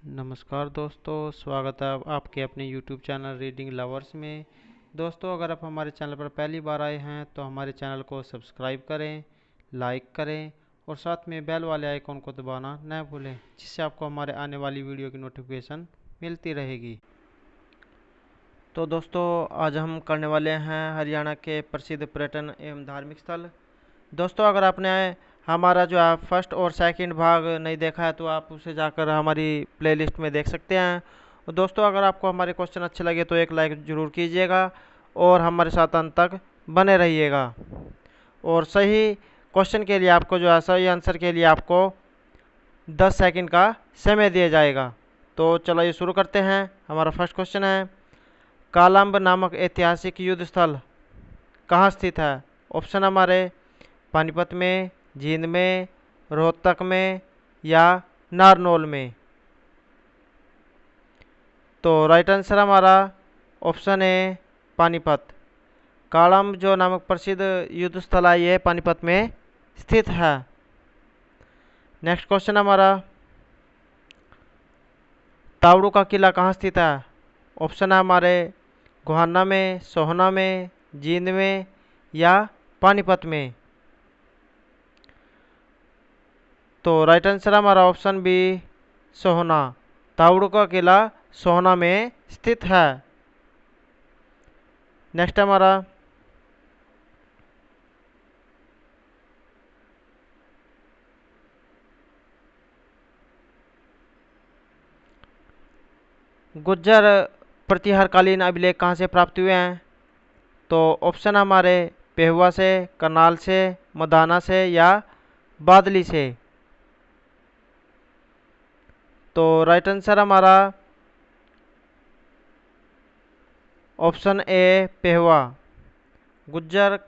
नमस्कार दोस्तों, स्वागत है आपके अपने YouTube चैनल रीडिंग लवर्स में। दोस्तों, अगर आप हमारे चैनल पर पहली बार आए हैं तो हमारे चैनल को सब्सक्राइब करें, लाइक करें और साथ में बेल वाले आइकॉन को दबाना न भूलें, जिससे आपको हमारे आने वाली वीडियो की नोटिफिकेशन मिलती रहेगी। तो दोस्तों, आज हम करने वाले हैं हरियाणा के प्रसिद्ध पर्यटन एवं धार्मिक स्थल। दोस्तों, अगर आपने हमारा जो है फर्स्ट और सेकंड भाग नहीं देखा है तो आप उसे जाकर हमारी प्लेलिस्ट में देख सकते हैं। और दोस्तों, अगर आपको हमारे क्वेश्चन अच्छे लगे तो एक लाइक ज़रूर कीजिएगा और हमारे साथ अंत तक बने रहिएगा। और सही क्वेश्चन के लिए आपको जो है सही आंसर के लिए आपको 10 सेकंड का समय दिया जाएगा। तो चलिए शुरू करते हैं। हमारा फर्स्ट क्वेश्चन है, कालंब नामक ऐतिहासिक युद्ध स्थल कहाँ स्थित है? ऑप्शन हमारे पानीपत में, जींद में, रोहतक में या नारनौल में। तो राइट आंसर हमारा ऑप्शन है पानीपत। कालंब जो नामक प्रसिद्ध युद्ध स्थल है ये पानीपत में स्थित है। नेक्स्ट क्वेश्चन हमारा, तावड़ू का किला कहाँ स्थित है? ऑप्शन है हमारे गोहाना में, सोहना में, जींद में या पानीपत में। तो राइट आंसर हमारा ऑप्शन बी सोहना। तावड़ू का किला सोहना में स्थित है। नेक्स्ट हमारा, गुज्जर प्रतिहारकालीन अभिलेख कहाँ से प्राप्त हुए हैं? तो ऑप्शन हमारे पेहुआ से, करनाल से, मदाना से या बादली से। तो राइट आंसर हमारा ऑप्शन ए पेहुआ। गुज्जर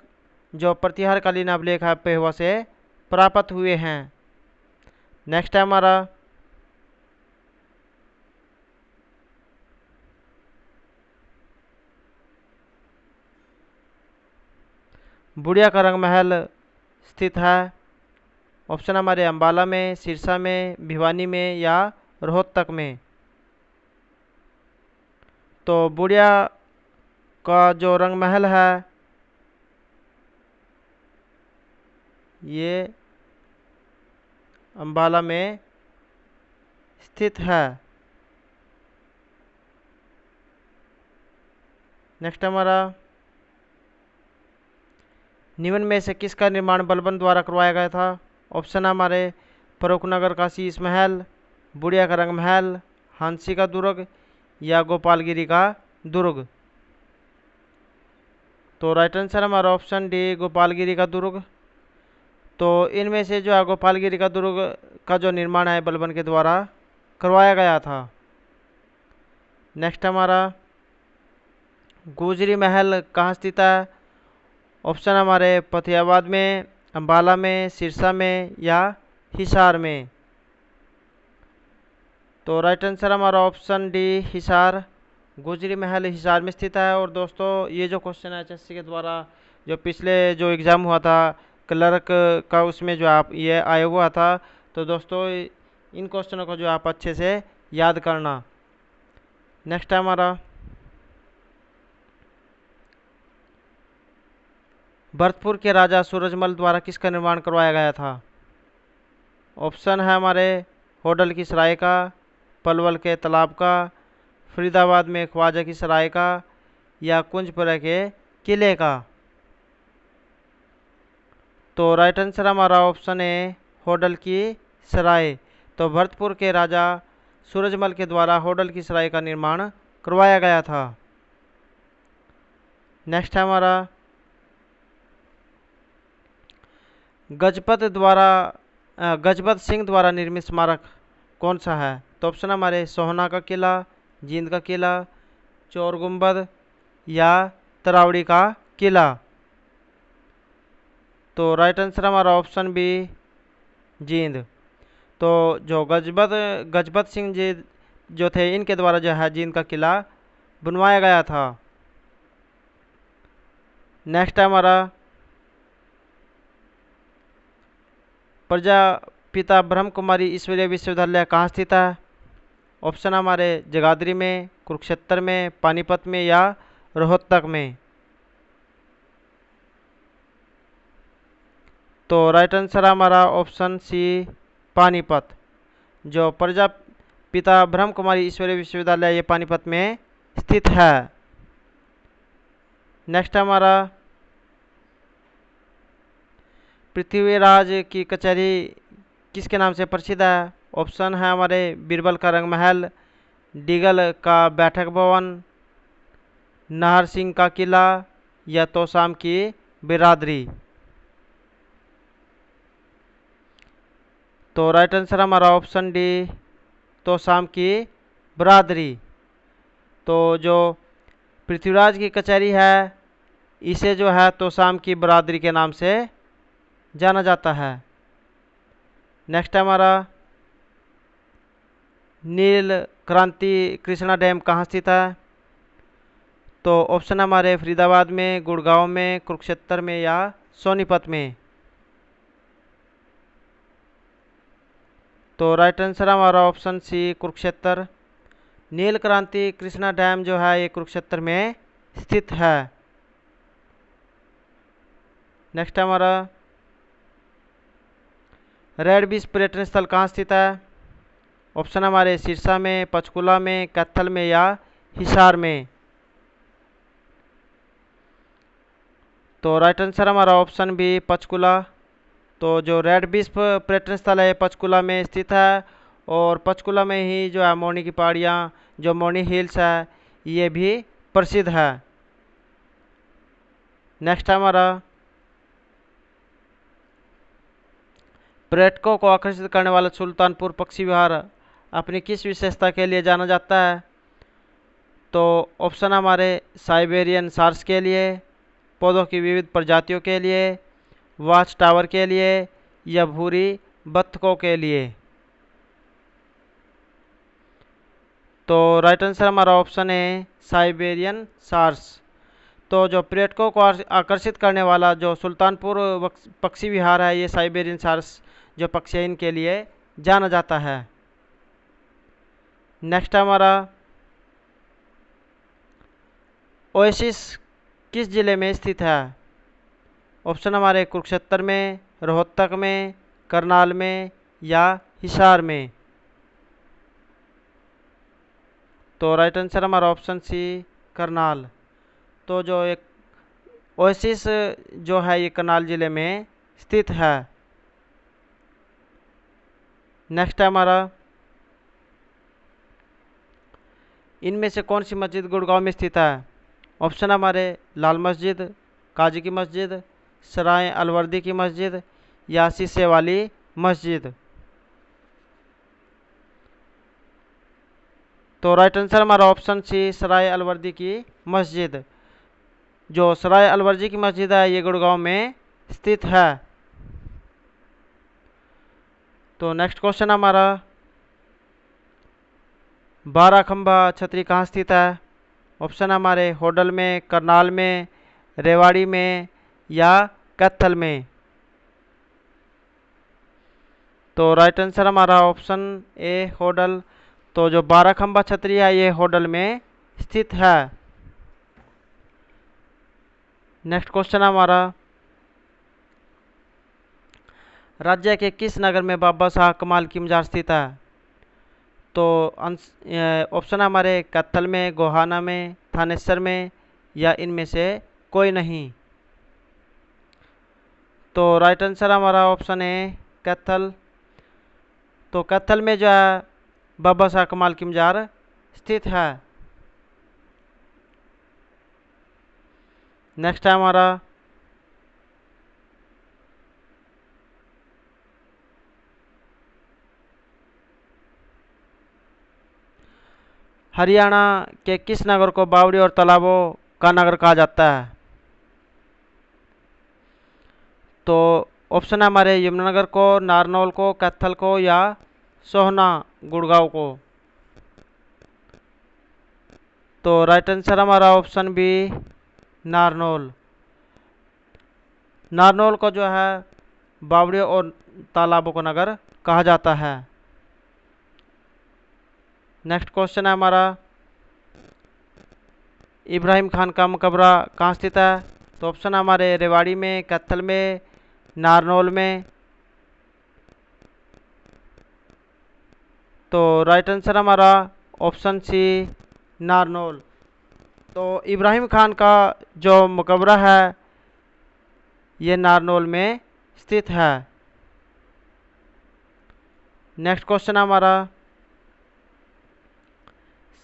जो प्रतिहारकालीन अभिलेख है पेहुआ से प्राप्त हुए हैं। नेक्स्ट है हमारा, बुढ़िया का रंग महल स्थित है। ऑप्शन हमारे अंबाला में, सिरसा में, भिवानी में या रोहतक में। तो बुढ़िया का जो रंग महल है ये अंबाला में स्थित है। नेक्स्ट हमारा, निम्न में से किसका निर्माण बलबन द्वारा करवाया गया था? ऑप्शन हमारे फरुखनगर का शीश महल, बुढ़िया का रंग महल, हांसी का दुर्ग या गोपालगिरी का दुर्ग। तो राइट आंसर हमारा ऑप्शन डी गोपालगिरी का दुर्ग। तो इनमें से जो है गोपालगिरी का दुर्ग का जो निर्माण है बलबन के द्वारा करवाया गया था। नेक्स्ट हमारा, गुजरी महल कहाँ स्थित है? ऑप्शन हमारे फतेहाबाद में, अंबाला में, सिरसा में या हिसार में। तो राइट आंसर हमारा ऑप्शन डी हिसार। गुजरी महल हिसार में स्थित है। और दोस्तों, ये जो क्वेश्चन है एचएससी के द्वारा जो पिछले जो एग्ज़ाम हुआ था क्लर्क का, उसमें जो आप ये आया हुआ था। तो दोस्तों, इन क्वेश्चनों को जो आप अच्छे से याद करना। नेक्स्ट है हमारा, भरतपुर के राजा सूरजमल द्वारा किसका निर्माण करवाया गया था? ऑप्शन है हमारे होडल की सराय का, पलवल के तालाब का, फरीदाबाद में ख्वाजा की सराय का या कुंजपुरा के किले का। तो राइट आंसर हमारा ऑप्शन है होडल की सराय। तो भरतपुर के राजा सूरजमल के द्वारा होडल की सराय का निर्माण करवाया गया था। नेक्स्ट है हमारा, गजपत सिंह द्वारा निर्मित स्मारक कौन सा है? तो ऑप्शन हमारे सोहना का किला, जींद का किला, चोर गुम्बद या तरावड़ी का किला। तो राइट आंसर हमारा ऑप्शन बी जींद। तो जो गजपत सिंह जी जो थे इनके द्वारा जो है जींद का किला बनवाया गया था। नेक्स्ट है हमारा, प्रजापिता ब्रह्म कुमारी ईश्वरीय विश्वविद्यालय कहाँ स्थित है? ऑप्शन हमारे जगाधरी में, कुरुक्षेत्र में, पानीपत में या रोहतक में। तो राइट आंसर हमारा ऑप्शन सी पानीपत। जो प्रजापिता ब्रह्म कुमारी ईश्वरीय विश्वविद्यालय ये पानीपत में स्थित है। नेक्स्ट हमारा पृथ्वीराज की कचहरी किसके नाम से प्रसिद्ध है? ऑप्शन है हमारे बीरबल का रंग महल, डीगल का बैठक भवन, नाहर सिंह का किला या तोशाम की बिरादरी। तो राइट आंसर हमारा ऑप्शन डी तोशाम की बिरादरी। तो जो पृथ्वीराज की कचहरी है इसे जो है तोशाम की बिरादरी के नाम से जाना जाता है। नेक्स्ट हमारा नील क्रांति कृष्णा डैम कहाँ स्थित है? तो ऑप्शन हमारे फरीदाबाद में, गुड़गांव में, कुरुक्षेत्र में या सोनीपत में। तो राइट आंसर हमारा ऑप्शन सी कुरुक्षेत्र। नील क्रांति कृष्णा डैम जो है ये कुरुक्षेत्र में स्थित है। नेक्स्ट हमारा रेड बीच पर्यटन स्थल कहाँ स्थित है? ऑप्शन हमारे सिरसा में, पंचकुला में, कैथल में या हिसार में। तो राइट आंसर हमारा ऑप्शन बी पंचकुला। तो जो रेड बीच पर्यटन स्थल है पंचकुला में स्थित है और पंचकुला में ही जो है मौनी की पहाड़ियाँ, जो मौनी हिल्स है ये भी प्रसिद्ध है। नेक्स्ट हमारा पर्यटकों को आकर्षित करने वाला सुल्तानपुर पक्षी विहार अपनी किस विशेषता के लिए जाना जाता है? तो ऑप्शन हमारे साइबेरियन सार्स के लिए, पौधों की विविध प्रजातियों के लिए, वाच टावर के लिए या भूरी बत्तखों के लिए। तो राइट आंसर हमारा ऑप्शन है साइबेरियन सार्स। तो जो पर्यटकों को आकर्षित करने वाला जो सुल्तानपुर पक्षी विहार है ये साइबेरियन सार्स जो पक्षी है इनके लिए जाना जाता है। नेक्स्ट हमारा ओएसिस किस जिले में स्थित है? ऑप्शन हमारे कुरुक्षेत्र में, रोहतक में, करनाल में या हिसार में। तो राइट आंसर हमारा ऑप्शन सी करनाल। तो जो एक ओएसिस जो है ये करनाल जिले में स्थित है। नेक्स्ट हमारा इनमें से कौन सी मस्जिद गुड़गांव में स्थित है? ऑप्शन हमारे लाल मस्जिद, काजी की मस्जिद, सराय अलवर्दी की मस्जिद या शीशे वाली मस्जिद। तो राइट आंसर हमारा ऑप्शन सी सराय अलवर्दी की मस्जिद। जो सराय अलवर्दी की मस्जिद है ये गुड़गांव में स्थित है। तो नेक्स्ट क्वेश्चन हमारा 12 खंबा छतरी कहाँ स्थित है? ऑप्शन हमारे होडल में, करनाल में, रेवाड़ी में या कैथल में। तो राइट आंसर हमारा ऑप्शन ए होडल। तो जो 12 खंबा छतरी है ये होडल में स्थित है। नेक्स्ट क्वेश्चन हमारा राज्य के किस नगर में बाबा शाह कमाल की मजार स्थित है? तो ऑप्शन हमारे कैथल में, गोहाना में, थानेसर में या इनमें से कोई नहीं। तो राइट आंसर हमारा ऑप्शन है कैथल। तो कैथल में जो है बाबा शाह कमाल की मजार स्थित है। नेक्स्ट है हमारा हरियाणा के किस नगर को बावड़ी और तालाबों का नगर कहा जाता है? तो ऑप्शन हमारे यमुनानगर को, नारनौल को, कैथल को या सोहना गुड़गांव को। तो राइट आंसर हमारा ऑप्शन बी नारनौल। नारनौल को जो है बावड़ियों और तालाबों का नगर कहा जाता है। नेक्स्ट क्वेश्चन है हमारा, इब्राहिम खान का मकबरा कहाँ स्थित है? तो ऑप्शन है हमारे रेवाड़ी में, कैथल में, नारनौल में। तो राइट आंसर हमारा ऑप्शन सी, नारनौल। तो इब्राहिम खान का जो मकबरा है ये नारनौल में स्थित है। नेक्स्ट क्वेश्चन हमारा,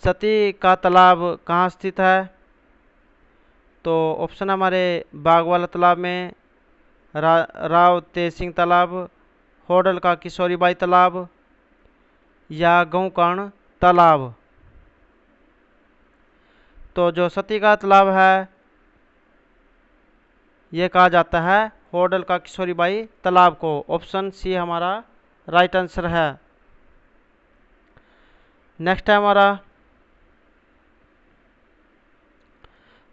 सती का तालाब कहाँ स्थित है? तो ऑप्शन हमारे बागवाला तालाब में, राव तेज सिंह तालाब, होडल का किशोरीबाई तालाब या गौकर्ण तालाब। तो जो सती का तालाब है ये कहा जाता है होडल का किशोरीबाई तालाब को। ऑप्शन सी हमारा राइट आंसर है। नेक्स्ट है हमारा,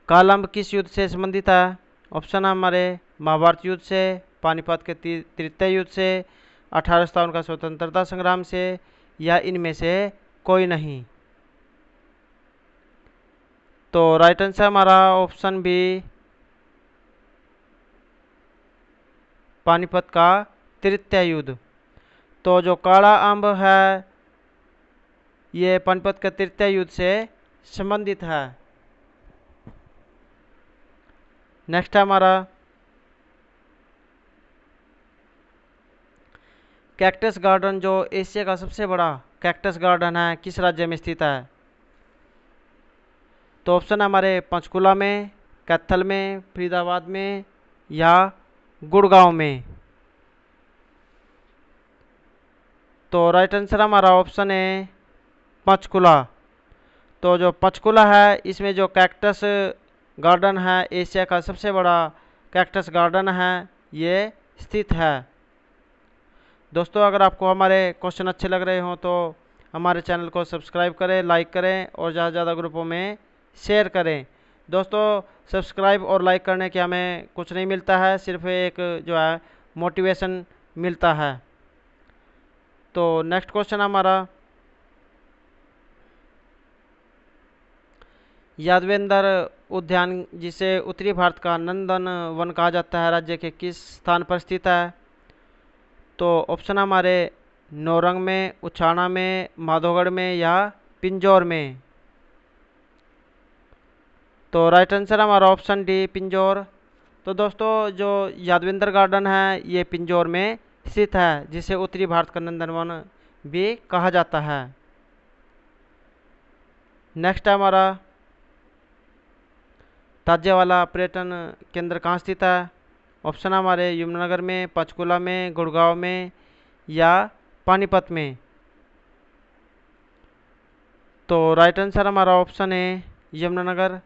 कालंब किस युद्ध से संबंधित है? ऑप्शन है हमारे महाभारत युद्ध से, पानीपत के तृतीय युद्ध से, 1857 का स्वतंत्रता संग्राम से या इनमें से कोई नहीं। तो राइट आंसर हमारा ऑप्शन बी, पानीपत का तृतीय युद्ध। तो जो काला अम्ब है ये पानीपत के तृतीय युद्ध से संबंधित है। नेक्स्ट है हमारा, कैक्टस गार्डन जो एशिया का सबसे बड़ा कैक्टस गार्डन है किस राज्य में स्थित है? तो ऑप्शन हमारे पंचकुला में, कैथल में, फरीदाबाद में या गुड़गांव में। तो राइट आंसर हमारा ऑप्शन है पंचकुला। तो जो पंचकुला है इसमें जो कैक्टस गार्डन है एशिया का सबसे बड़ा कैक्टस गार्डन है ये स्थित है। दोस्तों अगर आपको हमारे क्वेश्चन अच्छे लग रहे हों तो हमारे चैनल को सब्सक्राइब करें, लाइक करें और ज़्यादा से ज़्यादा ग्रुपों में शेयर करें। दोस्तों सब्सक्राइब और लाइक करने के हमें कुछ नहीं मिलता है, सिर्फ एक जो है मोटिवेशन मिलता है। तो नेक्स्ट क्वेश्चन हमारा, यादवेंद्र उद्यान जिसे उत्तरी भारत का नंदन वन कहा जाता है राज्य के किस स्थान पर स्थित है? तो ऑप्शन हमारे नौरंग में, उछाना में, माधोगढ़ में या पिंजौर में। तो राइट आंसर हमारा ऑप्शन डी, पिंजौर। तो दोस्तों जो यादवेंद्र गार्डन है ये पिंजौर में स्थित है जिसे उत्तरी भारत का नंदनवन भी कहा जाता है। नेक्स्ट है हमारा, ताजेवाला पर्यटन केंद्र कहाँ स्थित है? ऑप्शन हमारे यमुनानगर में, पंचकुला में, गुड़गांव में या पानीपत में। तो राइट आंसर हमारा ऑप्शन है यमुनानगर।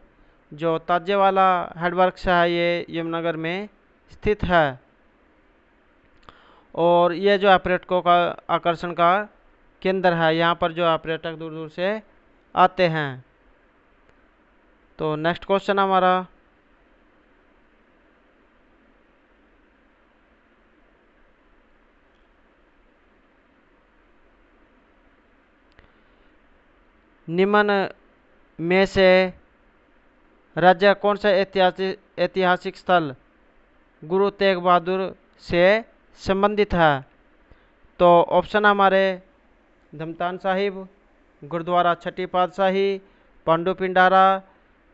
जो ताजेवाला हेडवर्क्स है ये यमुनानगर में स्थित है और ये जो है पर्यटकों का आकर्षण का केंद्र है। यहाँ पर जो है पर्यटक दूर दूर से आते हैं। तो नेक्स्ट क्वेश्चन हमारा, निम्न में से राज्य कौन सा ऐतिहासिक स्थल गुरु तेग बहादुर से संबंधित है? तो ऑप्शन हमारे धमतान साहिब, गुरुद्वारा छठी पातशाही, पांडु पिंडारा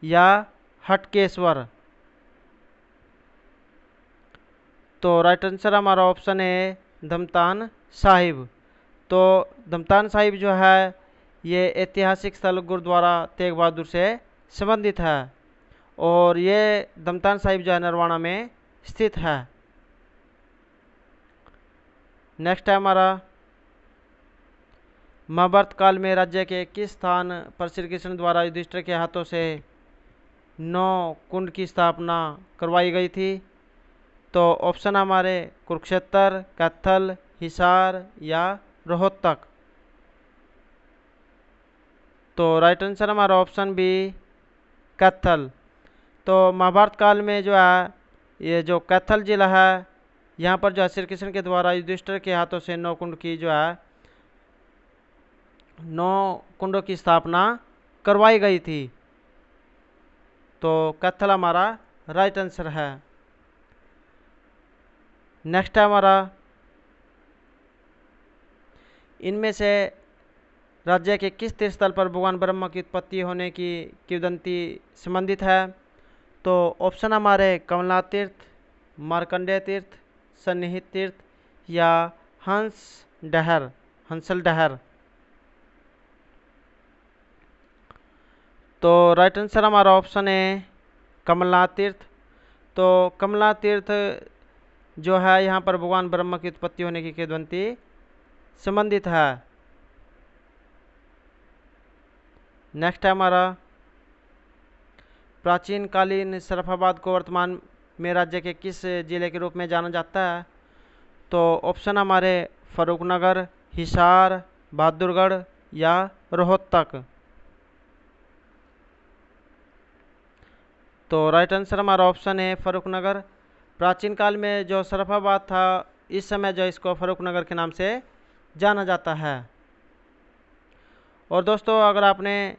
या हटकेश्वर। तो राइट आंसर हमारा ऑप्शन है धमतान साहिब। तो धमतान साहिब जो है ये ऐतिहासिक स्थल गुरुद्वारा तेग बहादुर से संबंधित है और ये धमतान साहिब जो है नरवाना में स्थित है। नेक्स्ट है हमारा, महाभारत काल में राज्य के किस स्थान पर श्री कृष्ण द्वारा युधिष्ठिर के हाथों से 9 कुंड की स्थापना करवाई गई थी? तो ऑप्शन हमारे कुरुक्षेत्र, कैथल, हिसार या रोहतक। तो राइट आंसर हमारा ऑप्शन बी, कैथल। तो महाभारत काल में जो है ये जो कैथल जिला है यहाँ पर जो है श्री कृष्ण के द्वारा युधिष्ठिर के हाथों से 9 कुंड की जो है 9 कुंडों की स्थापना करवाई गई थी। तो कैथल हमारा राइट आंसर है। नेक्स्ट है हमारा, इनमें से राज्य के किस तीर्थ स्थल पर भगवान ब्रह्मा की उत्पत्ति होने की किंवदंती संबंधित है? तो ऑप्शन हमारे कमलनाथ तीर्थ, मार्कंडेय तीर्थ, सन्निहित तीर्थ या हंसल डहर। तो राइट आंसर हमारा ऑप्शन है कमलनाथ तीर्थ। तो कमलनाथ तीर्थ जो है यहाँ पर भगवान ब्रह्मा की उत्पत्ति होने की किंवदंती संबंधित है। नेक्स्ट है हमारा, प्राचीन कालीन शरफाबाद को वर्तमान में राज्य के किस जिले के रूप में जाना जाता है? तो ऑप्शन हमारे फर्रुखनगर, हिसार, बहादुरगढ़ या रोहतक। तो राइट आंसर हमारा ऑप्शन है फर्रुखनगर। प्राचीन काल में जो शरफाबाद था, इस समय जो इसको फर्रुखनगर के नाम से जाना जाता है। और दोस्तों, अगर आपने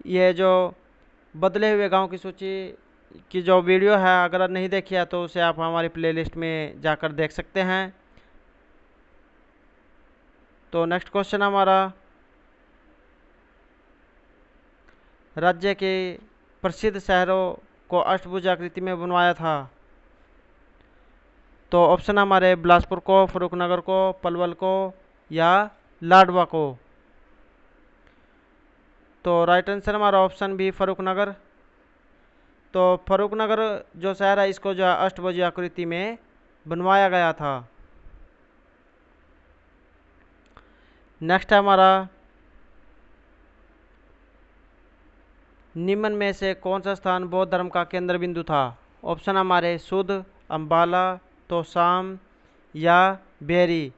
ये जो बदले हुए गांव की सूची की जो वीडियो है अगर नहीं देखी है तो उसे आप हमारी प्लेलिस्ट में जाकर देख सकते हैं। तो नेक्स्ट क्वेश्चन हमारा, राज्य के प्रसिद्ध शहरों को अष्टभुज आकृति में बनवाया था? तो ऑप्शन हमारे बिलासपुर को, फर्रुखनगर को, पलवल को या लाडवा को। तो राइट आंसर हमारा ऑप्शन बी फर्रुखनगर। तो फर्रुखनगर जो शहर है इसको जो है अष्टभुज आकृति में बनवाया गया था। नेक्स्ट है हमारा, निम्न में से कौन सा स्थान बौद्ध धर्म का केंद्र बिंदु था? ऑप्शन हमारे सुध, अम्बाला, तोशाम या बेरी।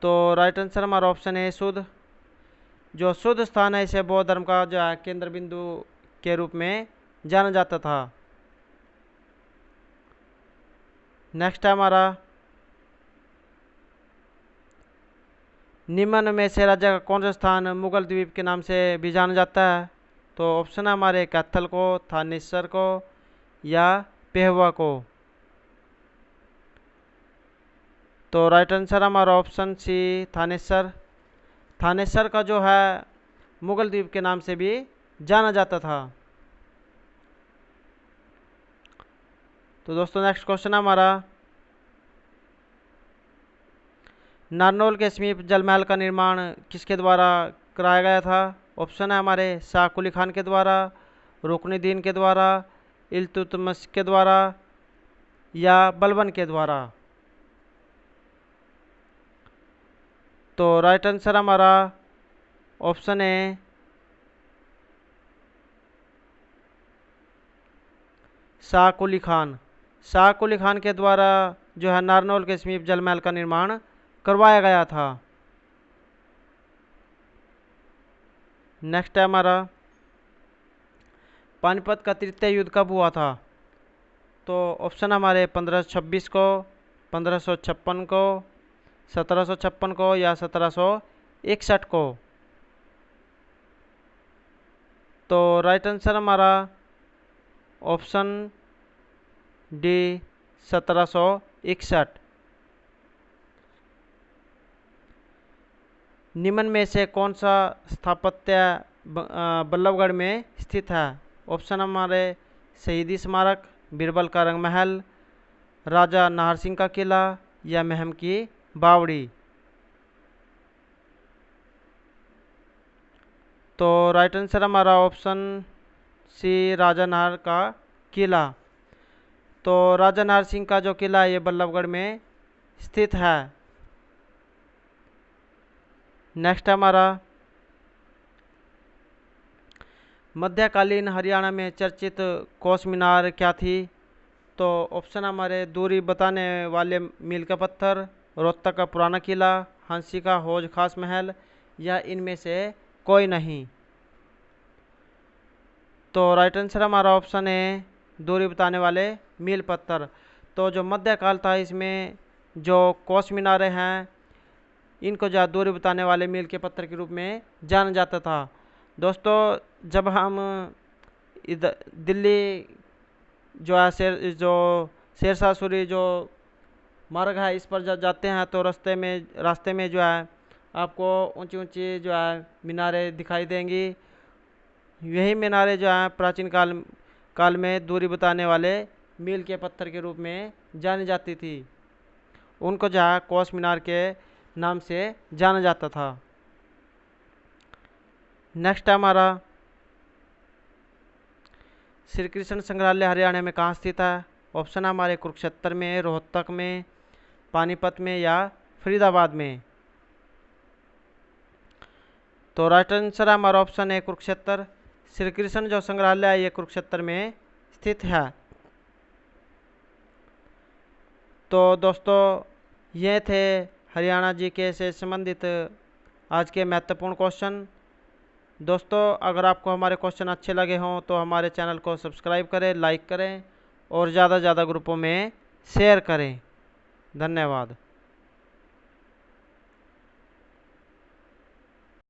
तो राइट आंसर हमारा ऑप्शन है सुध। जो सुध स्थान है इसे बौद्ध धर्म का जो है केंद्र बिंदु के रूप में जाना जाता था। नेक्स्ट है हमारा, निम्न में से राज्य का कौन सा स्थान मुगल द्वीप के नाम से भी जाना जाता है? तो ऑप्शन है हमारे कैथल को, थानेसर को या पेहवा को। तो राइट आंसर हमारा ऑप्शन सी थानेसर। थानेसर का जो है मुगल द्वीप के नाम से भी जाना जाता था। तो दोस्तों नेक्स्ट क्वेश्चन हमारा, नारनौल के समीप जलमहल का निर्माण किसके द्वारा कराया गया था? ऑप्शन है हमारे शाह कुली खान के द्वारा, रुकनुद्दीन के द्वारा, इल्तुतमिश के द्वारा या बलबन के द्वारा। तो राइट आंसर हमारा ऑप्शन है शाह कुली खान। शाह कुली खान के द्वारा जो है नारनौल के समीप जलमहल का निर्माण करवाया गया था। नेक्स्ट है हमारा, पानीपत का तृतीय युद्ध कब हुआ था? तो ऑप्शन हमारे 1526 को, 1556 को, 1756 को या 1761 को। तो राइट आंसर हमारा ऑप्शन डी 1761। निम्न में से कौन सा स्थापत्य बल्लभगढ़ में स्थित है? ऑप्शन हमारे शहीदी स्मारक, बीरबल का रंग महल, राजा नाहर सिंह का किला या महम की बावड़ी। तो राइट आंसर हमारा ऑप्शन सी राजा नाहर का किला। तो राजा नाहर सिंह का जो किला है ये बल्लभगढ़ में स्थित है। नेक्स्ट हमारा, मध्यकालीन हरियाणा में चर्चित कोस मीनार क्या थी? तो ऑप्शन हमारे दूरी बताने वाले मील का पत्थर, रोहतक का पुराना किला, हंसी का हौज खास महल या इनमें से कोई नहीं। तो राइट आंसर हमारा ऑप्शन है दूरी बताने वाले मील पत्थर। तो जो मध्यकाल था इसमें जो कोस मीनारें हैं इनको जो दूरी बताने वाले मील के पत्थर के रूप में जाना जाता था। दोस्तों जब हम इधर दिल्ली जो है शेरशाह सूरी जो मार्ग है इस पर जाते हैं तो रास्ते में जो है आपको ऊंची ऊंची जो है मीनारें दिखाई देंगी। यही मीनारें जो है प्राचीन काल में दूरी बताने वाले मील के पत्थर के रूप में जानी जाती थी। उनको जो है कोस मीनार के नाम से जाना जाता था। नेक्स्ट है हमारा श्री कृष्ण संग्रहालय हरियाणा में कहाँ स्थित है। ऑप्शन है हमारे कुरुक्षेत्र में, रोहतक में, पानीपत में या फरीदाबाद में। तो राइट आंसर हमारा ऑप्शन है कुरुक्षेत्र। श्री कृष्ण जो संग्रहालय है ये कुरुक्षेत्र में स्थित है। तो दोस्तों ये थे हरियाणा जीके से संबंधित आज के महत्वपूर्ण क्वेश्चन। दोस्तों अगर आपको हमारे क्वेश्चन अच्छे लगे हों तो हमारे चैनल को सब्सक्राइब करें, लाइक करें और ज़्यादा से ज़्यादा ग्रुपों में शेयर करें। धन्यवाद।